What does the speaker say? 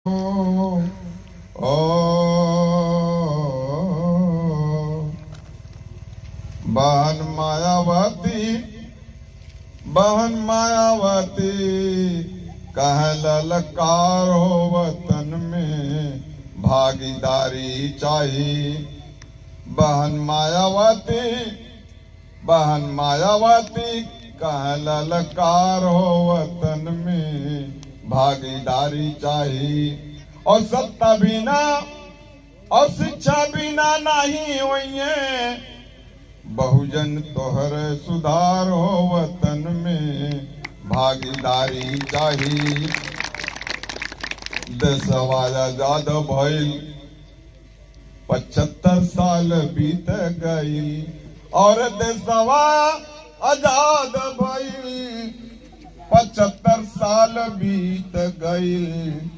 ओ बहन मायावती, बहन मायावती कह ललकारो वतन में भागीदारी चाहिए। बहन मायावती, बहन मायावती कह ललकारो वतन में भागीदारी चाहिए। और सत्ता बिना और शिक्षा बिना नहीं होइए, बहुजन तोहर सुधार हो वतन में भागीदारी चाहिए। देशवा आजाद भइल 75 साल बीत गई, और देशवा आजाद भइल 75 साल बीत गई।